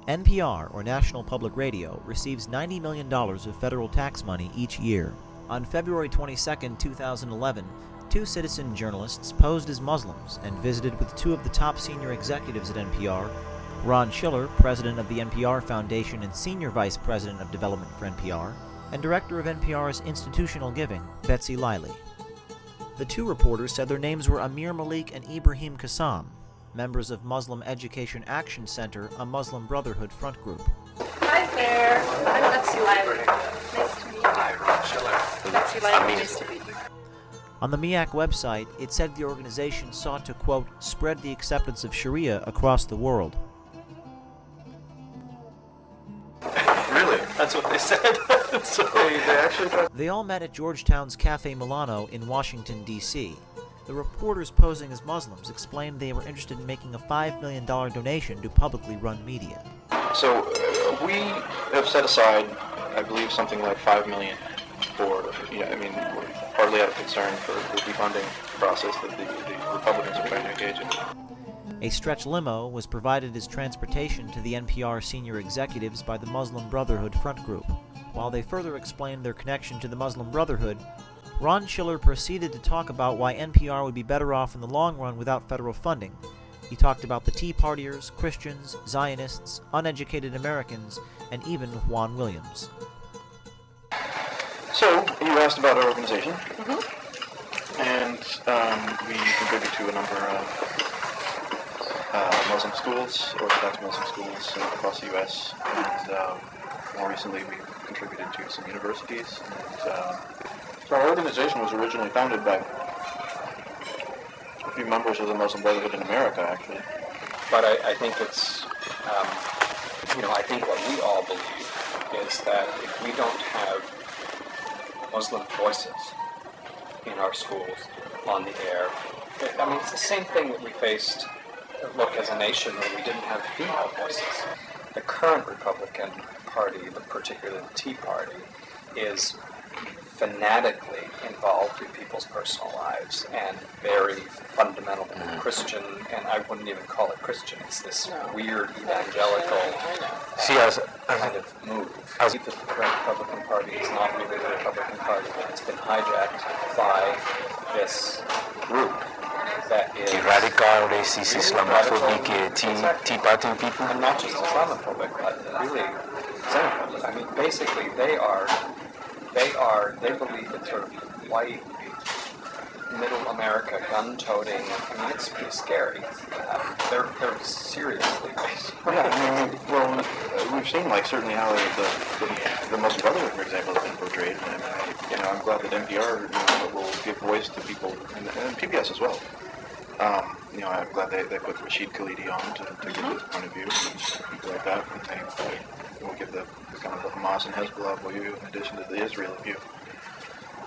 NPR, or National Public Radio, receives $90 million of federal tax money each year. On February 22, 2011, two citizen journalists posed as Muslims and visited with two of the top senior executives at NPR, Schiller, president of the NPR Foundation and senior vice president of development for NPR, and director of NPR's institutional giving, Betsy Liley. The two reporters said their names were Amir, Malik, and Ibrahmim Kasaam, members of Muslim Education Action Center, a Muslim Brotherhood Front Group. Hi there, I'm Betsy Liley. Nice to meet you. Hi, Schiller. Betsy Liley, nice to meet you. On the MIAC website, it said the organization sought to, quote, spread the acceptance of Sharia across the world. Really? That's what they said? So they actually tried. They all met at Georgetown's Cafe Milano in Washington, D.C. The reporters posing as Muslims explained they were interested in making a $5 million donation to publicly run media. So we have set aside, I believe, something like $5 million for, we're partly out of concern for the defunding process that the Republicans are trying to engage in. A stretch limo was provided as transportation to the NPR senior executives by the Muslim Brotherhood Front Group. While they further explained their connection to the Muslim Brotherhood, Schiller proceeded to talk about why NPR would be better off in the long run without federal funding. He talked about the Tea Partiers, Christians, Zionists, uneducated Americans, and even Juan Williams. So, you asked about our organization, and we contribute to a number of Muslim schools, Orthodox Muslim schools across the U.S., and more recently we contributed to some universities. And, so our organization was originally founded by a few members of the Muslim Brotherhood in America, actually. But I think it's, I think what we all believe is that if we don't have Muslim voices in our schools, on the air, it's the same thing that we faced, as a nation where we didn't have female voices. The current Republican Party, particularly the Tea Party, is fanatically involved in people's personal lives and very fundamental Christian, and I wouldn't even call it Christian. It's this weird evangelical kind of move. The current Republican Party is not really the Republican Party. It's been hijacked by this group that is the radical, racist, Islamophobic, tea party people. And not just Islamophobic, but really xenophobic. Basically they believe in sort of white, middle America, gun-toting. It's pretty scary. They're seriously based. We've seen, certainly how the Muslim Brotherhood, for example, has been portrayed, and I'm glad that NPR will give voice to people, and PBS as well. I'm glad they put Rashid Khalidi on to give his point of view, and people like that, and they will give the kind of the Hamas and Hezbollah view in addition to the Israel view.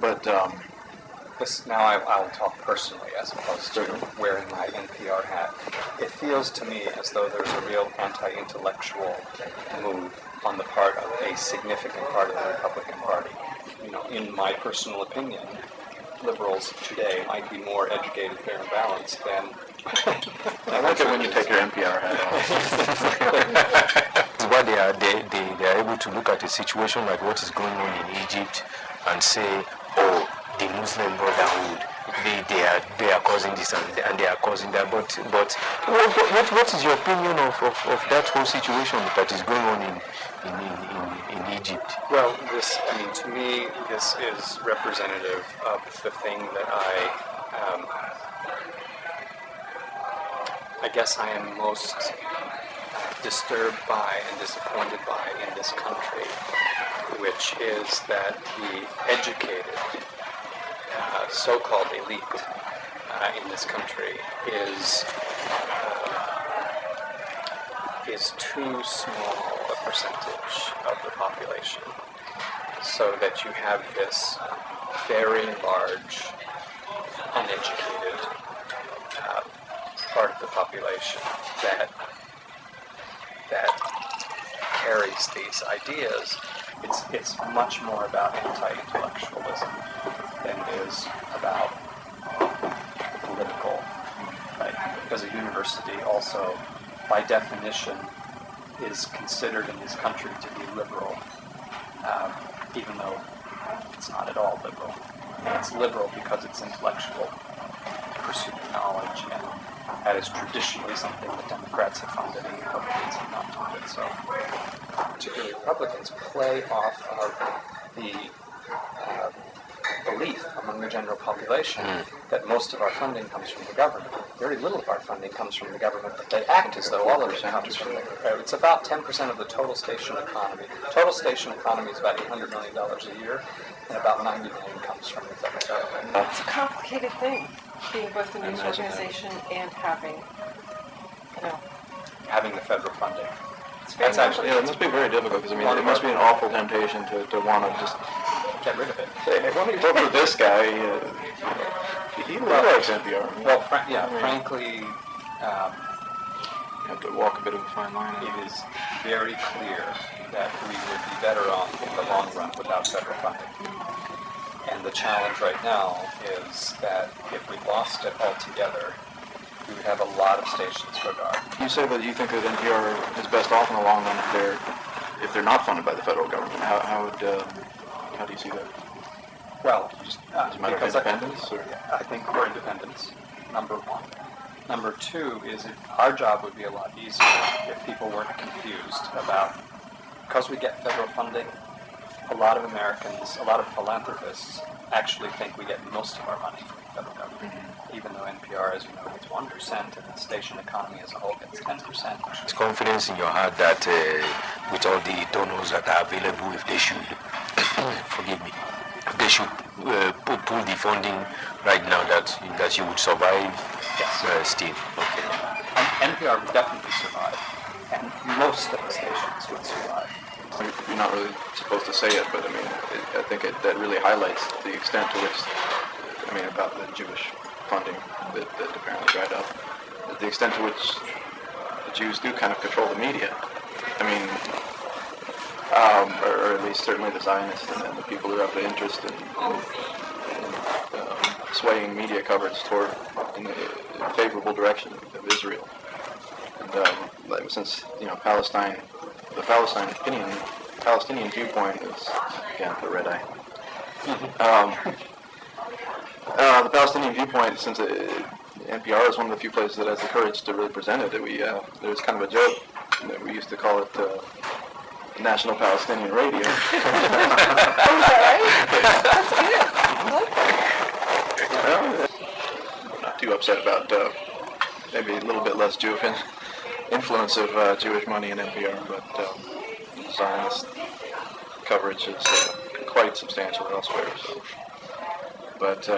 But I'll talk personally as opposed to wearing my NPR hat. It feels to me as though there's a real anti-intellectual move on the part of a significant part of the Republican Party. In my personal opinion, liberals today might be more educated, fair, and balanced than... I like it when you take your NPR hat off. Why they are able to look at a situation like what is going on in Egypt and say, oh, the Muslim Brotherhood, they are causing this and they are causing that. But what is your opinion of that whole situation that is going on in Egypt? Well, to me, this is representative of the thing that I guess I am most disturbed by and disappointed by in this country, which is that the educated so-called elite in this country is too small a percentage of the population, so that you have this very large uneducated part of the population that carries these ideas. It's much more about anti-intellectualism than it is about political, right? Because a university also, by definition, is considered in this country to be liberal, even though it's not at all liberal. It's liberal because it's intellectual pursuit of knowledge, and that is traditionally something that Democrats have funded and Republicans have not funded. So, particularly Republicans play off of the belief among the general population that most of our funding comes from the government. Very little of our funding comes from the government, but they act as though all of it comes from the government. It's about 10% of the total station economy. Total station economy is about $800 million a year, and about $90 million comes from the federal government. It's a complicated thing, being both a news organization and having, having the federal funding. It's very it must be very difficult, because I mean, it must be an awful temptation to want to just get rid of it. say, hey, why don't you vote for this guy? He likes NPR. Well, frankly, You have to walk a bit of a fine line. it is very clear that we would be better off in the long run without federal funding. And the challenge right now is that if we lost it altogether, we would have a lot of stations go dark. You say that you think that NPR is best off in the long run if they're not funded by the federal government. How do you see that? Well, Is it a matter of because independence? I think we're independence, number one. Number two is our job would be a lot easier if people weren't confused about, because we get federal funding, a lot of Americans, a lot of philanthropists actually think we get most of our money from the federal government, even though NPR, as you know, gets 1% and the station economy as a whole gets 10%. It's confidence in your heart that with all the donors that are available, if they should, forgive me, if they should pull the funding right now, that you would survive. Yes. Still. Okay. NPR would definitely survive, and most of the stations would survive. You're not really supposed to say it, but I mean, I think that really highlights the extent to which, about the Jewish funding that apparently dried up, the extent to which the Jews do kind of control the media. Or at least certainly the Zionists and the people who have the interest in swaying media coverage toward in the favorable direction of Israel. And since Palestine, the Palestinian viewpoint is, again, the red eye. The Palestinian viewpoint, since NPR is one of the few places that has the courage to really present it, there's kind of a joke that we used to call it National Palestinian Radio. I'm not too upset about maybe a little bit less Jewish influence of Jewish money in NPR, but Zionist coverage is quite substantial elsewhere. So. But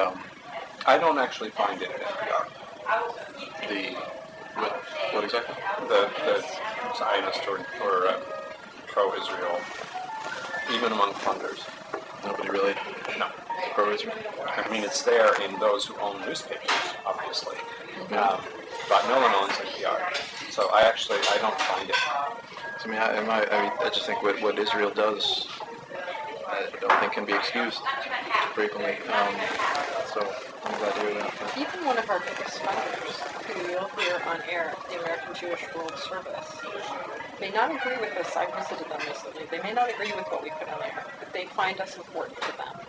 I don't actually find it at NPR. What exactly? The Zionist or pro-Israel, even among funders. Nobody really No. pro-Israel. I mean, it's there in those who own newspapers, obviously, but no one owns NPR. So I don't find it. I just think what Israel does, I don't think can be excused frequently. So I'm glad to hear that. Even one of our biggest funders, who you'll hear on air, the American Jewish World Service, may not agree with us. I visited them recently. They may not agree with what we put on air, but they find us important to them.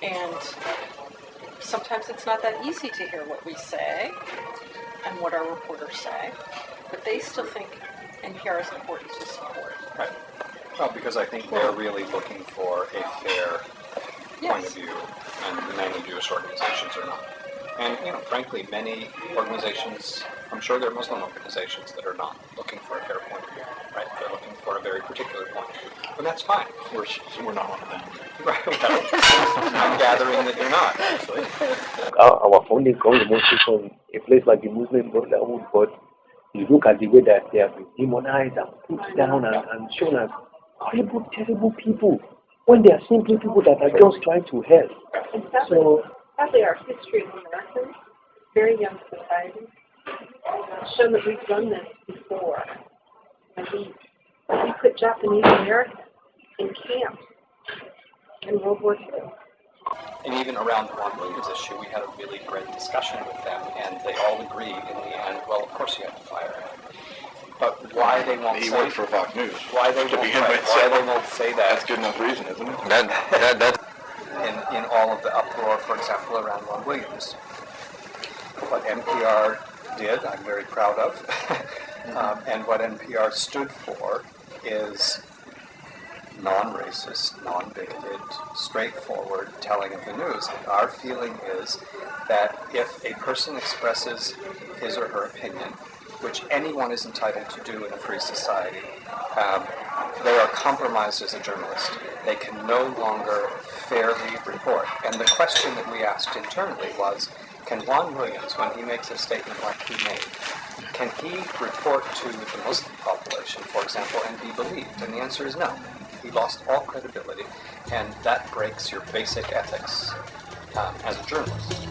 And sometimes it's not that easy to hear what we say and what our reporters say, but they still think NPR is important to support. Right. Well, because I think they're really looking for a fair point of view, and many Jewish organizations are not. And, frankly, many organizations, I'm sure there are Muslim organizations that are not looking for a fair point of view, right? They're looking for a very particular point of view. And that's fine. We're not one of them. Right. I'm gathering that you're not, actually. Our funding comes mostly from a place like the Muslim Brotherhood, but you look at the way that they have been demonized and put down and shown as horrible, terrible people, when they are simply people that are just trying to help. Sadly, our history of Americans, very young society, shown that we've done this before. And we put Japanese Americans in camps in World War II. And even around the Juan issue, we had a really great discussion with them, and they all agreed in the end, well, of course you have to fire him. But why they won't He say worked for Fox News. why they to won't, begin right, with, why so they won't say that's that good enough reason, isn't it? That in all of the uproar, for example, around Ron Williams. What NPR did, I'm very proud of, and what NPR stood for is non-racist, non-bigoted, straightforward telling of the news. And our feeling is that if a person expresses his or her opinion, which anyone is entitled to do in a free society, they are compromised as a journalist. They can no longer fairly report. And the question that we asked internally was, can Juan Williams, when he makes a statement like he made, can he report to the Muslim population, for example, and be believed? And the answer is no. He lost all credibility, and that breaks your basic ethics as a journalist.